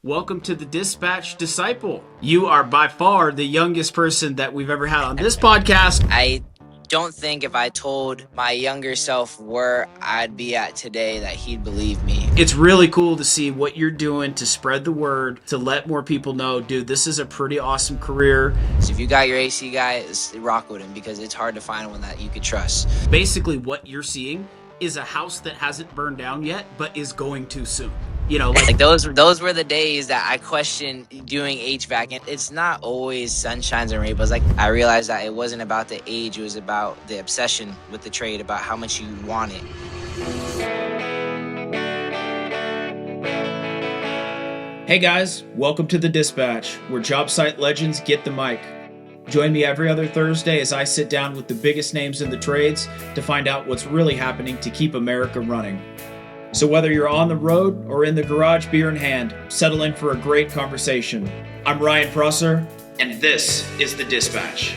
Welcome to the Dispatch Disciple. You are by far the youngest person that we've ever had on this podcast. I don't think if I told my younger self where I'd be at today that he'd believe me. It's really cool to see what you're doing to spread the word, to let more people know, dude, this is a pretty awesome career. So if you got your AC guy, rock with him because it's hard to find one that you could trust. Basically, what you're seeing is a house that hasn't burned down yet, but is going to soon. Like those were the days that I questioned doing HVAC, and it's not always sunshines and rainbows. Like I realized that it wasn't about the age; it was about the obsession with the trade, about how much you want it. Hey guys, welcome to the Dispatch, where job site legends get the mic. Join me every other Thursday as I sit down with the biggest names in the trades to find out what's really happening to keep America running. So whether you're on the road or in the garage, beer in hand, settle in for a great conversation. I'm Ryan Prosser, and this is the Dispatch.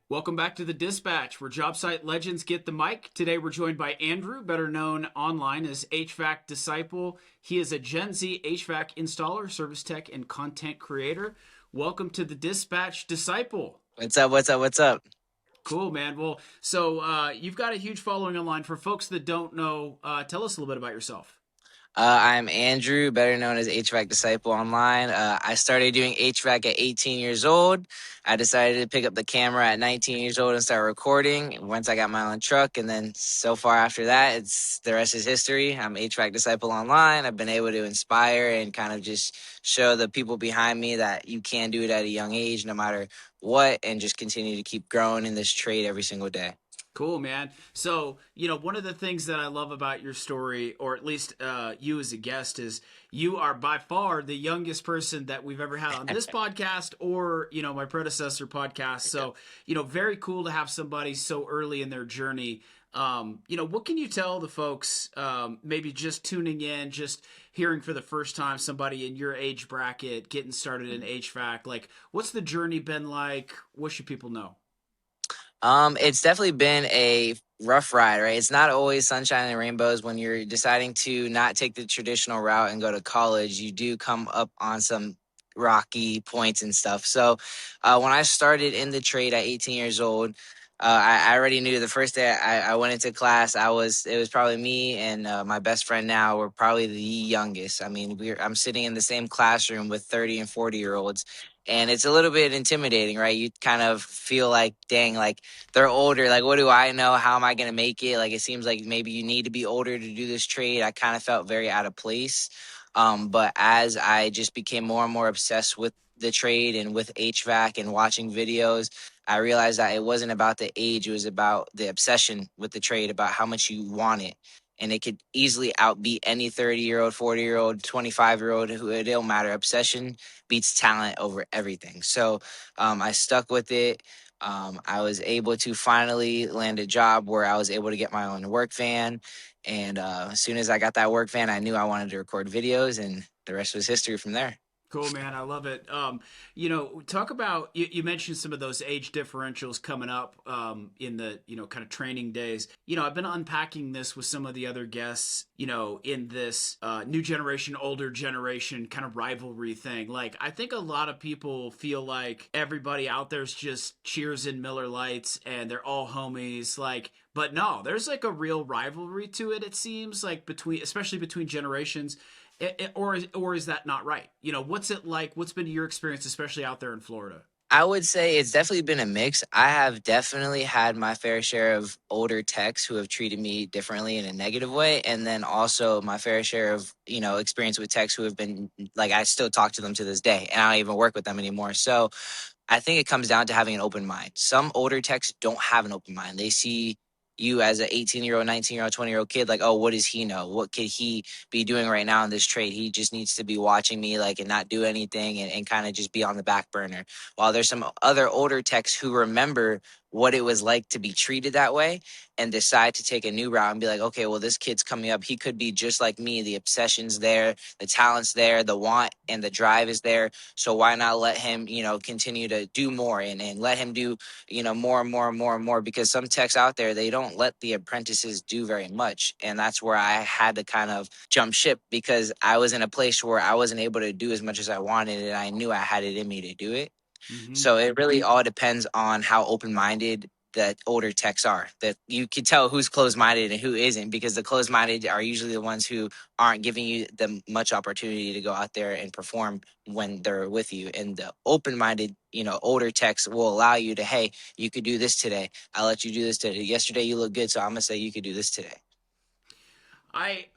Welcome back to the Dispatch, where job site legends get the mic. Today we're joined by Andrew, better known online as HVAC Disciple. He is a Gen Z HVAC installer, service tech, and content creator. Welcome to the Dispatch Disciple. What's up? Cool, man. Well, so you've got a huge following online. For folks that don't know, tell us a little bit about yourself. I'm Andrew, better known as HVAC Disciple online. I started doing HVAC at 18 years old. I decided to pick up the camera at 19 years old and start recording once I got my own truck. And then so far after that, it's the rest is history. I'm HVAC Disciple online. I've been able to inspire and kind of just show the people behind me that you can do it at a young age, no matter what, and just continue to keep growing in this trade every single day. Cool, man. So, one of the things that I love about your story, or at least you as a guest, is you are by far the youngest person that we've ever had on this podcast or, my predecessor podcast. So, very cool to have somebody so early in their journey. What can you tell the folks, maybe just tuning in, just hearing for the first time somebody in your age bracket getting started in HVAC? Like, what's the journey been like? What should people know? It's definitely been a rough ride, right? It's not always sunshine and rainbows. When you're deciding to not take the traditional route and go to college, you do come up on some rocky points and stuff. So when I started in the trade at 18 years old, I already knew the first day I went into class, it was probably me and my best friend now were probably the youngest. I mean, I'm sitting in the same classroom with 30 and 40-year-olds. And it's a little bit intimidating, right? You kind of feel like, dang, like they're older. Like, what do I know? How am I going to make it? Like, it seems like maybe you need to be older to do this trade. I kind of felt very out of place. But as I just became more and more obsessed with the trade and with HVAC and watching videos, I realized that it wasn't about the age. It was about the obsession with the trade, about how much you want it. And it could easily outbeat any 30-year-old, 40-year-old, 25-year-old, who it don't matter. Obsession beats talent over everything. So I stuck with it. I was able to finally land a job where I was able to get my own work van. And as soon as I got that work van, I knew I wanted to record videos, and the rest was history from there. Cool, man. I love it. Talk about, you mentioned some of those age differentials coming up in the, kind of training days. I've been unpacking this with some of the other guests, in this new generation, older generation kind of rivalry thing. Like, I think a lot of people feel like everybody out there's just Cheers and Miller Lights and they're all homies. Like, but no, there's like a real rivalry to it, it seems, like especially between generations. Or is that not right? What's it like? What's been your experience, especially out there in Florida? I would say it's definitely been a mix. I have definitely had my fair share of older techs who have treated me differently in a negative way. And then also my fair share of, experience with techs who have been like, I still talk to them to this day and I don't even work with them anymore. So I think it comes down to having an open mind. Some older techs don't have an open mind. They see you as an 18-year-old, 19-year-old, 20-year-old kid, like, oh, what does he know? What could he be doing right now in this trade? He just needs to be watching me, like, and not do anything and kind of just be on the back burner. While there's some other older techs who remember what it was like to be treated that way and decide to take a new route and be like, okay, well, this kid's coming up. He could be just like me. The obsession's there, the talent's there, the want and the drive is there. So why not let him, continue to do more and let him do, more and more and more and more, because some techs out there, they don't let the apprentices do very much. And that's where I had to kind of jump ship, because I was in a place where I wasn't able to do as much as I wanted, and I knew I had it in me to do it. Hmm. So it really all depends on how open minded the older techs are. That you can tell who's closed minded and who isn't, because the closed minded are usually the ones who aren't giving you the much opportunity to go out there and perform when they're with you. And the open minded, older techs will allow you to, hey, you could do this today. I'll let you do this today. Yesterday you look good, so I'm gonna say you could do this today. I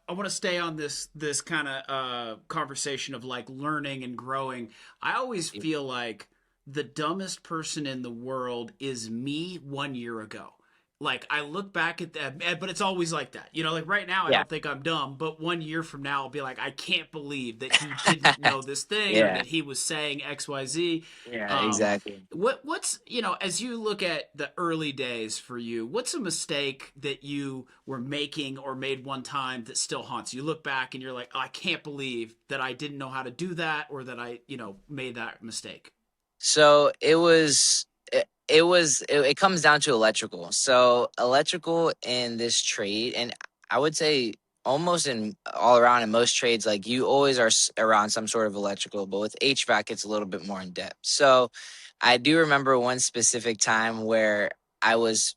want to stay on this kind of conversation of like learning and growing. I always feel like the dumbest person in the world is me 1 year ago. Like I look back at that, but it's always like that. Like right now, I Yeah. don't think I'm dumb, but 1 year from now, I'll be like, I can't believe that he didn't know this thing or Yeah. that he was saying X, Y, Z. Yeah. Um, Exactly. what's as you look at the early days for you, what's a mistake that you were making or made one time that still haunts you? You look back and you're like, oh, I can't believe that I didn't know how to do that or that I made that mistake. So it comes down to electrical. So electrical in this trade, and I would say almost in all around in most trades, like you always are around some sort of electrical, but with HVAC, it's a little bit more in depth. So I do remember one specific time where I was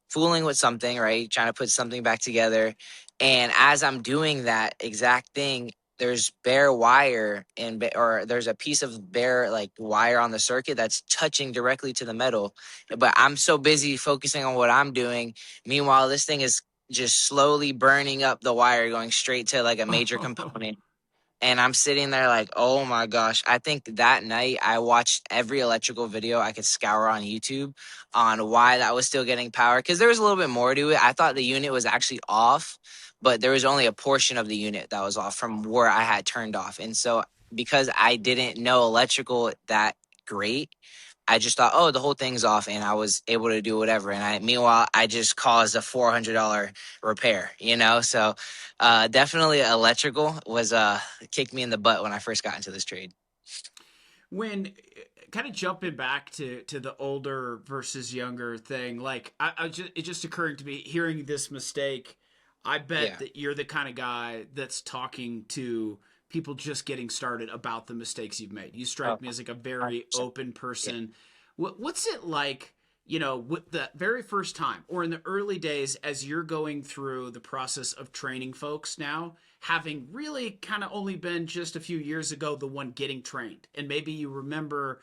fooling with something, right? Trying to put something back together. And as I'm doing that exact thing, there's bare wire or there's a piece of bare like wire on the circuit that's touching directly to the metal. But I'm so busy focusing on what I'm doing. Meanwhile, this thing is just slowly burning up the wire, going straight to like a major component. And I'm sitting there like, oh my gosh. I think that night I watched every electrical video I could scour on YouTube on why that was still getting power. Because there was a little bit more to it. I thought the unit was actually off, but there was only a portion of the unit that was off from where I had turned off. And so because I didn't know electrical that great, I just thought, oh, the whole thing's off, and I was able to do whatever. And meanwhile, I just caused a $400 repair, So, definitely electrical was kicked me in the butt when I first got into this trade. When kind of jumping back to the older versus younger thing, like it just occurring to me hearing this mistake. I bet Yeah. that you're the kind of guy that's talking to people just getting started about the mistakes you've made. You Oh, strike me as like a very 100%. open Yeah. person. What's it like, with the very first time or in the early days as you're going through the process of training folks now, having really kind of only been just a few years ago the one getting trained, and maybe you remember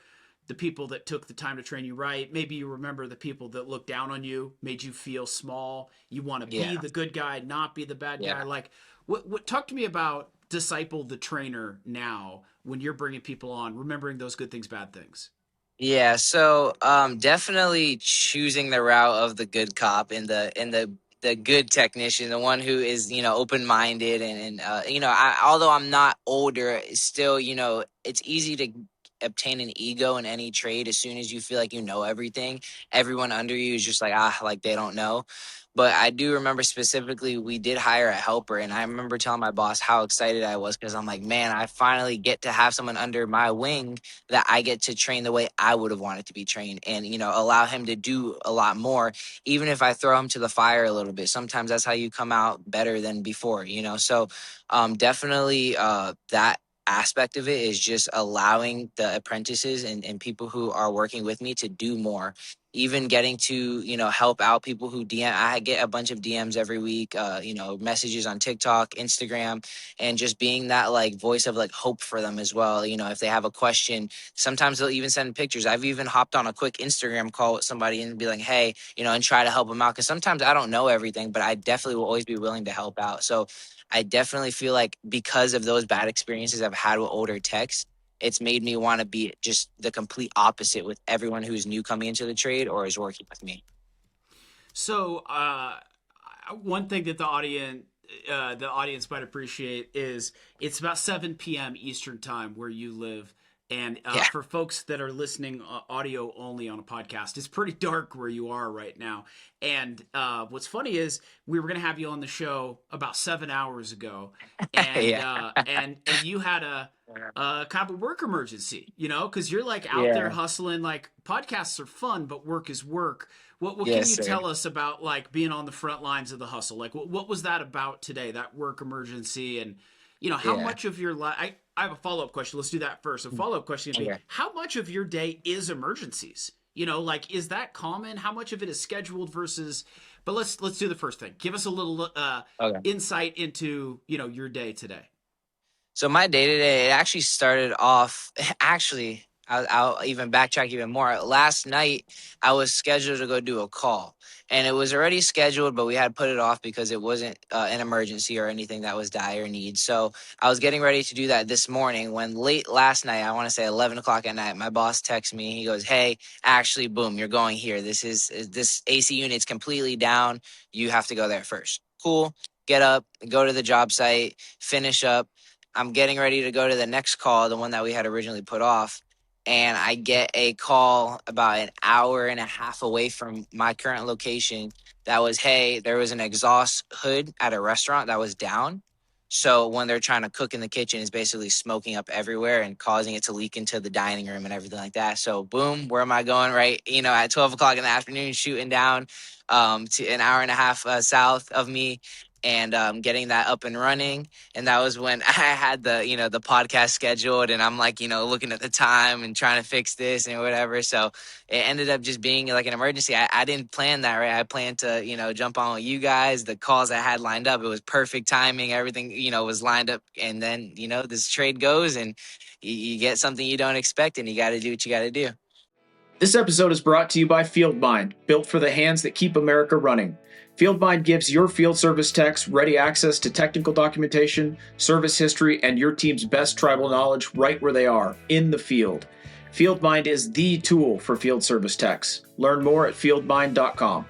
the people that took the time to train you right. Maybe you remember the people that looked down on you, made you feel small. You want to be Yeah. the good guy, not be the bad guy. Yeah. Like, what talk to me about disciple the trainer now when you're bringing people on, remembering those good things, bad things. Yeah, so definitely choosing the route of the good cop and the good technician, the one who is open minded and although I'm not older, it's still it's easy to obtain an ego in any trade as soon as you feel like you know everything. Everyone under you is just like they don't know. But I do remember specifically we did hire a helper, and I remember telling my boss how excited I was because I'm like, man, I finally get to have someone under my wing that I get to train the way I would have wanted to be trained and, allow him to do a lot more, even if I throw him to the fire a little bit. Sometimes that's how you come out better than before. So definitely that aspect of it is just allowing the apprentices and people who are working with me to do more, even getting to help out people who I get a bunch of DMs every week, messages on TikTok, Instagram, and just being that like voice of like hope for them as well. If they have a question, sometimes they'll even send pictures. I've even hopped on a quick Instagram call with somebody and be like, hey, and try to help them out, because sometimes I don't know everything, but I definitely will always be willing to help out. So I definitely feel like because of those bad experiences I've had with older techs, it's made me want to be just the complete opposite with everyone who's new coming into the trade or is working with me. So, one thing that the audience might appreciate is it's about 7 p.m. Eastern time where you live, And Yeah. for folks that are listening audio only on a podcast, it's pretty dark where you are right now. And what's funny is we were going to have you on the show about 7 hours ago, and Yeah. you had a kind of a work emergency, because you're like out there Yeah. hustling. Like podcasts are fun, but work is work. What can Yes, you sir. tell us about like being on the front lines of the hustle? Like what was that about today? That work emergency, and how Yeah. much of your life? I have a follow up question. Let's do that first. A follow up question would be Okay. how much of your day is emergencies? Like is that common? How much of it is scheduled versus? But let's do the first thing. Give us a little Okay. insight into your day today. So my day to day, it actually started off. Actually, I'll even backtrack even more. Last night, I was scheduled to go do a call, and it was already scheduled, but we had put it off because it wasn't an emergency or anything that was dire need. So I was getting ready to do that this morning. When late last night, I want to say 11 o'clock at night, my boss texts me. He goes, "Hey, actually, boom, you're going here. This AC unit's completely down. You have to go there first." Cool. Get up, go to the job site, finish up. I'm getting ready to go to the next call, the one that we had originally put off. And I get a call about an hour and a half away from my current location that was, hey, there was an exhaust hood at a restaurant that was down. So when they're trying to cook in the kitchen, it's basically smoking up everywhere and causing it to leak into the dining room and everything like that. So boom, where am I going? Right, at 12 o'clock in the afternoon, shooting down to an hour and a half south of me, and getting that up and running. And that was when I had the podcast scheduled, and I'm like, looking at the time and trying to fix this and whatever. So it ended up just being like an emergency. I didn't plan that, right? I planned to, jump on with you guys. The calls I had lined up, it was perfect timing. Everything, was lined up. And then, this trade goes, and you get something you don't expect, and you got to do what you got to do. This episode is brought to you by FieldMind, built for the hands that keep America running. FieldMind gives your field service techs ready access to technical documentation, service history, and your team's best tribal knowledge right where they are, in the field. FieldMind is the tool for field service techs. Learn more at fieldmind.com.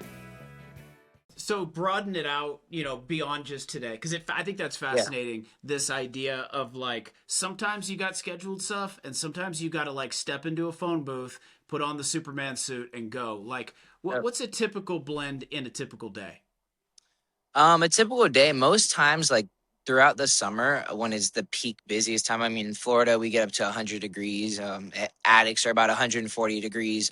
So broaden it out, beyond just today, because I think that's Yeah. fascinating. This idea of like sometimes you got scheduled stuff, and sometimes you got to like step into a phone booth, put on the Superman suit, and go. Like, what's a typical blend in a typical day? A typical day, most times, like throughout the summer, when it's the peak busiest time. I mean, in Florida, we get up to 100 degrees. Attics are about 140 degrees.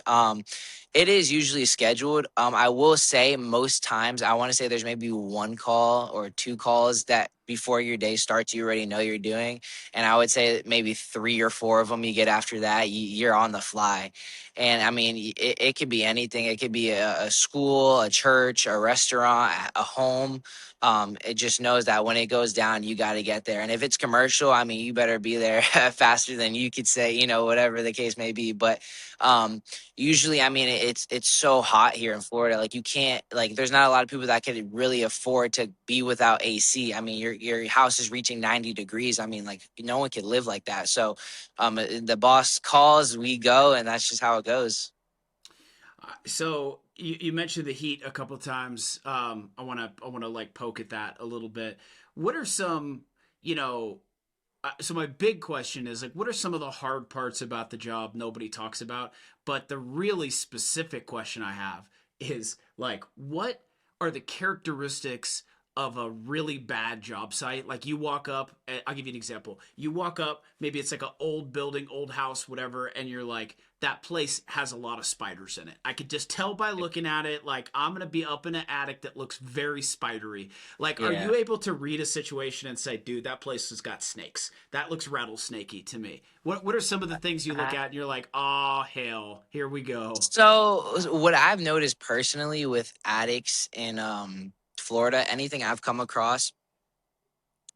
It is usually scheduled. I will say most times, I want to say there's maybe one call or two calls that before your day starts, you already know you're doing. And I would say that maybe three or four of them you get after that, you're on the fly. And I mean, it could be anything. It could be a school, a church, a restaurant, a home. It just knows that when it goes down, you got to get there. And if it's commercial, I mean, you better be there faster than you could say, whatever the case may be. But usually, I mean, it's so hot here in Florida. Like you can't, like there's not a lot of people that could really afford to be without AC. I mean, your house is reaching 90 degrees. I mean, like no one could live like that. So the boss calls, we go, and that's just how it goes. So you mentioned the heat a couple times. I want to like poke at that a little bit. What are some, you know, so my big question is like, what are some of the hard parts about the job nobody talks about? But the really specific question I have is like, what are the characteristics of a really bad job site? Like you walk up, I'll give you an example. You walk up, maybe it's like an old building, old house, whatever, and you're like, that place has a lot of spiders in it. I could just tell by looking at it, like I'm gonna be up in an attic that looks very spidery. Like, are Yeah. you able to read a situation and say, dude, that place has got snakes? That looks rattlesnakey to me. What are some of the things you look at and you're like, oh hell, here we go. So what I've noticed personally with addicts in Florida, anything I've come across,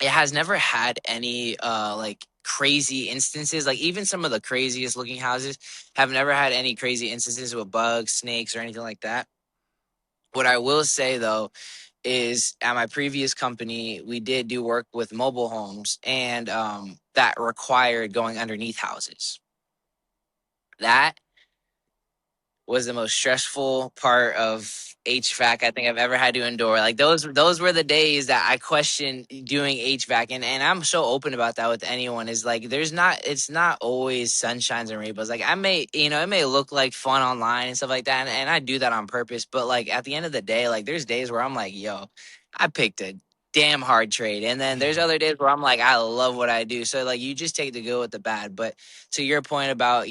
it has never had any like crazy instances. Like even some of the craziest looking houses have never had any crazy instances with bugs, snakes, or anything like that. What I will say though is at my previous company, we did do work with mobile homes, and that required going underneath houses. That was the most stressful part of HVAC I think I've ever had to endure. Like those were the days that I questioned doing HVAC, and I'm so open about that with anyone. Is like it's not always sunshines and rainbows. Like it may look like fun online and stuff like that, and I do that on purpose. But like at the end of the day, like there's days where I'm like, yo, I picked a damn hard trade, and then there's other days where I'm like, I love what I do. So like you just take the good with the bad. But to your point about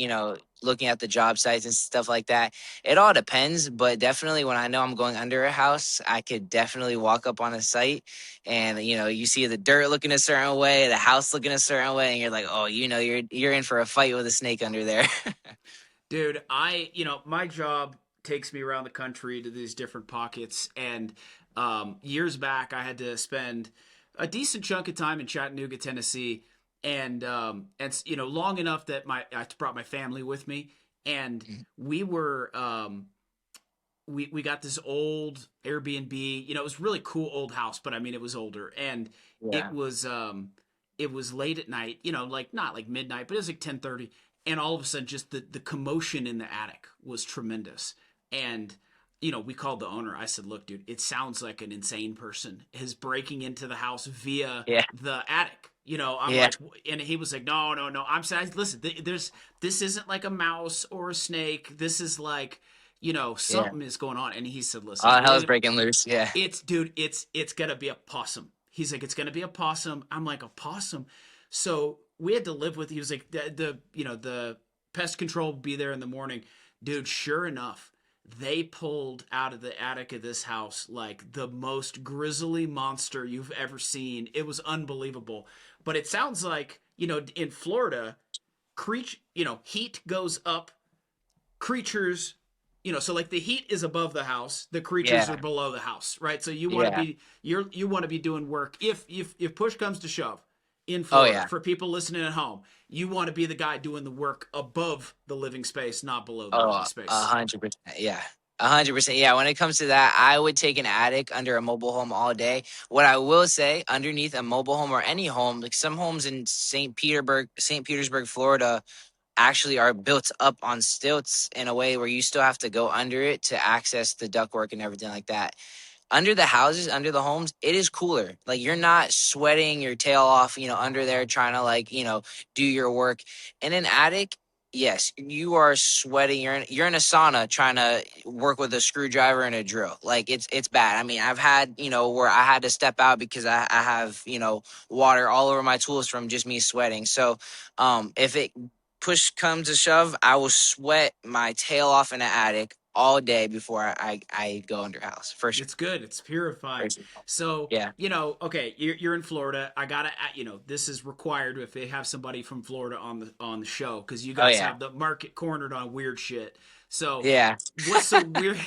looking at the job sites and stuff like that, it all depends. But definitely when I know I'm going under a house, I could definitely walk up on a site and you see the dirt looking a certain way, the house looking a certain way, and you're like, oh, you're in for a fight with a snake under there. Dude, my job takes me around the country to these different pockets, and years back, I had to spend a decent chunk of time in Chattanooga, Tennessee, and long enough that I brought my family with me, and we were we got this old Airbnb. It was really cool old house, but I mean it was older, and it Yeah, was um it was late at night. Like not like midnight, but it was like 10:30, and all of a sudden, just the commotion in the attic was tremendous, and. We called the owner. I said, "Look, dude, it sounds like an insane person is breaking into the house via yeah, the attic." I'm yeah, like, and he was like, "No, no, no." I'm saying, "Listen, this isn't like a mouse or a snake. This is like yeah. something is going on." And he said, "Listen, All hell's breaking loose. Yeah, it's gonna be a possum." He's like, "It's gonna be a possum." I'm like, "A possum?" So we had to live with. He was like, the pest control will be there in the morning, dude. Sure enough, they pulled out of the attic of this house like the most grisly monster you've ever seen. It was unbelievable. But it sounds like in Florida, heat goes up, creatures so like the heat is above the house, the creatures are yeah, below the house, right? So yeah. you want to be doing work if push comes to shove in Oh Florida. yeah. For people listening at home, you want to be the guy doing the work above the living space, not below the living Oh, space. 100%. Yeah. 100%. Yeah. When it comes to that, I would take an attic under a mobile home all day. What I will say, underneath a mobile home or any home, like some homes in St. Petersburg, Florida, actually are built up on stilts in a way where you still have to go under it to access the ductwork and everything like that. Under the houses, under the homes, it is cooler. Like you're not sweating your tail off, under there trying to do your work. In an attic, yes, you are sweating. You're in a sauna trying to work with a screwdriver and a drill. Like it's bad. I mean, I've had, where I had to step out because I have, water all over my tools from just me sweating. So if it push comes to shove, I will sweat my tail off in the attic all day before I go under house for sure. It's good. It's For purifying. sure. So, Yeah. okay, you're in Florida. I gotta, this is required if they have somebody from Florida on the show because you Oh guys yeah. have the market cornered on weird shit. So, Yeah. what's the weird?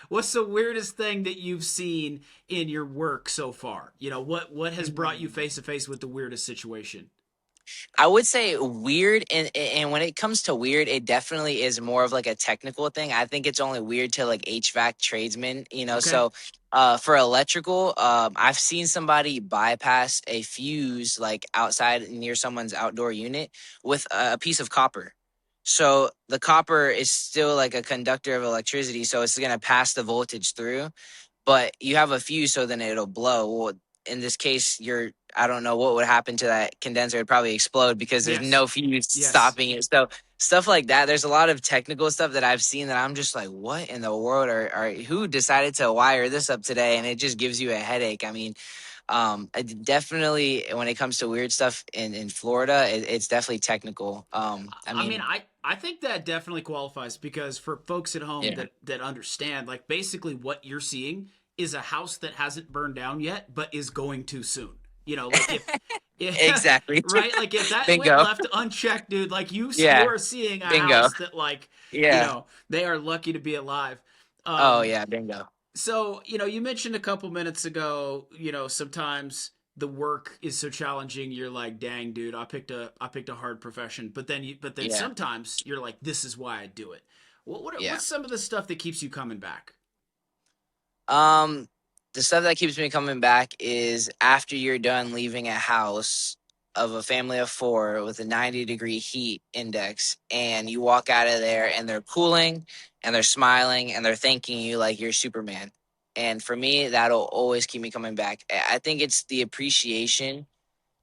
What's the weirdest thing that you've seen in your work so far? What has brought you face to face with the weirdest situation? I would say weird, and when it comes to weird, it definitely is more of like a technical thing. I think it's only weird to like HVAC tradesmen, Okay. So, for electrical, I've seen somebody bypass a fuse like outside near someone's outdoor unit with a piece of copper. So the copper is still like a conductor of electricity, so it's gonna pass the voltage through, but you have a fuse, so then it'll blow. Well, in this case, I don't know what would happen to that condenser. It'd probably explode because there's Yes. no fuse Yes. stopping it. So stuff like that. There's a lot of technical stuff that I've seen that I'm just like, what in the world are who decided to wire this up today? And it just gives you a headache. I mean, definitely when it comes to weird stuff in Florida, it's definitely technical. I I mean, mean, I think that definitely qualifies because for folks at home yeah, that understand, like basically what you're seeing is a house that hasn't burned down yet, but is going to soon. Like if exactly. right, like if that went Bingo. left unchecked, dude, like you Yeah, are seeing a bingo. house that like Yeah. they are lucky to be alive. Oh Um, yeah, bingo. so, you mentioned a couple minutes ago, sometimes the work is so challenging you're like, "Dang, dude, I picked a hard profession." But then Yeah. sometimes you're like, "This is why I do it." Yeah. What's some of the stuff that keeps you coming back? Um, the stuff that keeps me coming back is after you're done leaving a house, of a family of four with a 90-degree heat index, and you walk out of there and they're cooling and they're smiling and they're thanking you like you're Superman. And for me, that'll always keep me coming back. I think it's the appreciation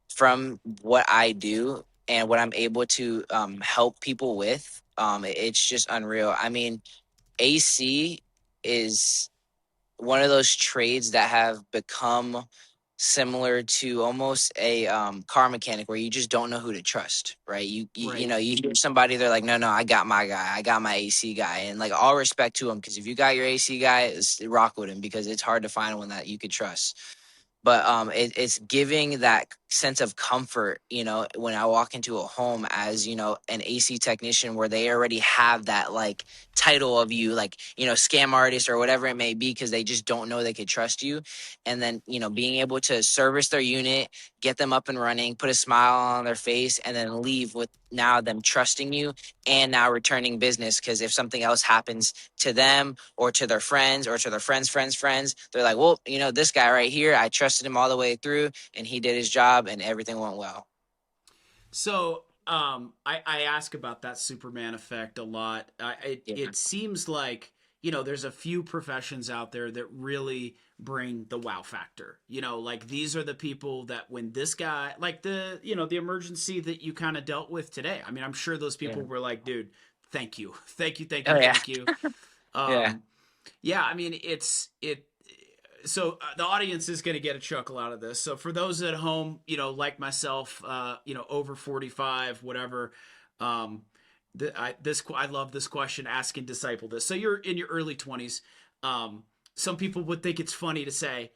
from what I do and what I'm able to help people with. It's just unreal. I mean, AC is one of those trades that have become similar to almost a car mechanic where you just don't know who to trust, right? You Right. know, you hear somebody, they're like, no, I got my guy, I got my AC guy, and like all respect to him, because if you got your AC guy, rock with him, because it's hard to find one that you could trust. But it's giving that sense of comfort, you know, when I walk into a home as, you know, an AC technician, where they already have that like title of you, like, you know, scam artist or whatever it may be, because they just don't know they could trust you. And then, you know, being able to service their unit, get them up and running, put a smile on their face, and then leave with now them trusting you and now returning business. Because if something else happens to them or to their friends or to their friends, they're like, well, you know, this guy right here, I trusted him all the way through and he did his job and everything went well. So I ask about that Superman effect a lot. Yeah. It seems like, you know, there's a few professions out there that really bring the wow factor. You know, like these are the people that when this guy, like the, you know, the emergency that you kind of dealt with today. I mean, I'm sure those Yeah. people were like, dude, thank you, thank you, thank you, Oh yeah. thank you. Yeah. Um, yeah, I mean, it. So the audience is going to get a chuckle out of this. So for those at home, you know, like myself, you know, over 45, whatever. Um, I love this question. Ask and disciple this. So you're in your early 20s. Some people would think it's funny to say,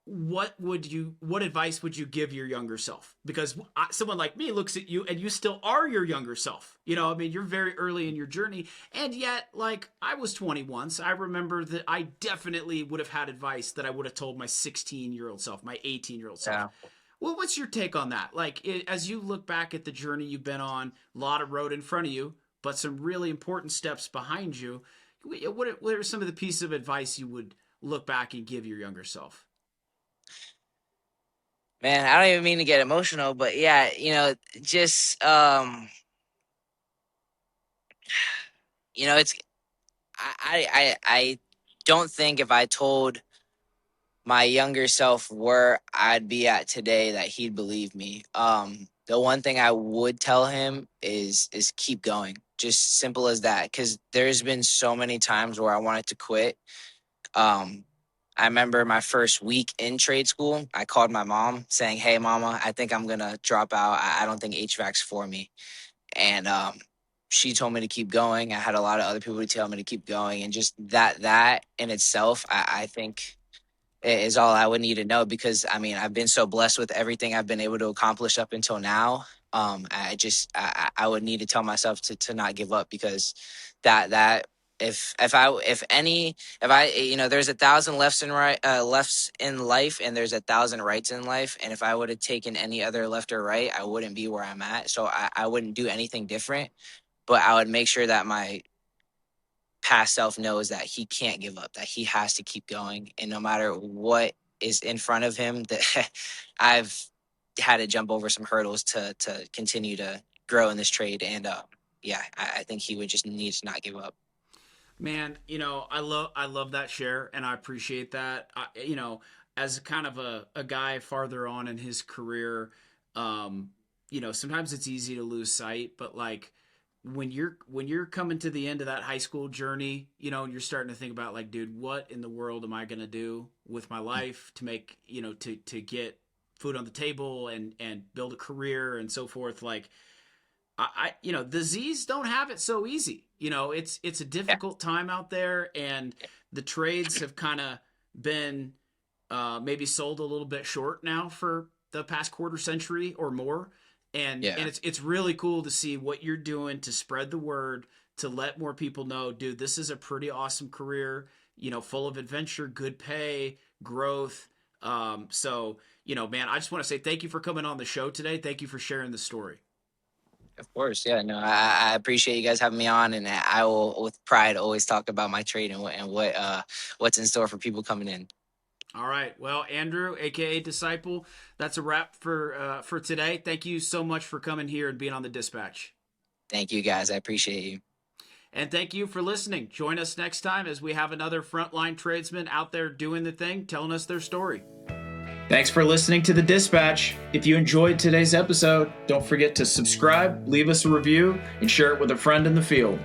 what advice would you give your younger self? Because someone like me looks at you and you still are your younger self. You know, I mean, you're very early in your journey, and yet, like, I was 20 once. I remember that I definitely would have had advice that I would have told my 16-year-old self, my 18-year-old self. Yeah. Well, what's your take on that? Like, as you look back at the journey you've been on, a lot of road in front of you, but some really important steps behind you. What are some of the pieces of advice you would look back and give your younger self? Man, I don't even mean to get emotional, but yeah, you know, just you know, it's I don't think if I told my younger self where I'd be at today that he'd believe me. The one thing I would tell him is keep going. Just simple as that. Cause there's been so many times where I wanted to quit. Um, I remember my first week in trade school, I called my mom saying, hey mama, I think I'm gonna drop out. I don't think HVAC's for me. And she told me to keep going. I had a lot of other people to tell me to keep going. And just that in itself, I think is all I would need to know, because I mean, I've been so blessed with everything I've been able to accomplish up until now. I would need to tell myself to not give up, because that if I, you know, there's 1,000 lefts in life and there's 1,000 rights in life, and if I would have taken any other left or right, I wouldn't be where I'm at. So I wouldn't do anything different, but I would make sure that my past self knows that he can't give up, that he has to keep going. And no matter what is in front of him, that I've had to jump over some hurdles to continue to grow in this trade. And yeah, I think he would just need to not give up. Man, you know, I love that share, and I appreciate that. You know, as kind of a guy farther on in his career, um, you know, sometimes it's easy to lose sight, but like when you're coming to the end of that high school journey, you know, and you're starting to think about like, dude, what in the world am I gonna do with my life to make, you know, to get food on the table and build a career and so forth. Like you know, the Z's don't have it so easy. You know, it's a Yeah, difficult time out there, and the trades have kind of been maybe sold a little bit short now for the past quarter century or more. And yeah, it's really cool to see what you're doing to spread the word, to let more people know, dude, this is a pretty awesome career. You know, full of adventure, good pay, growth. So you know, man, I just want to say thank you for coming on the show today. Thank you for sharing the story. of course. Yeah, no, I appreciate you guys having me on, and I will with pride always talk about my trade and what's in store for people coming in. All right. Well, Andrew, aka Disciple, that's a wrap for today. Thank you so much for coming here and being on the dispatch. Thank you guys. I appreciate you. And thank you for listening. Join us next time as we have another frontline tradesman out there doing the thing, telling us their story. Thanks for listening to The Dispatch. If you enjoyed today's episode, don't forget to subscribe, leave us a review, and share it with a friend in the field.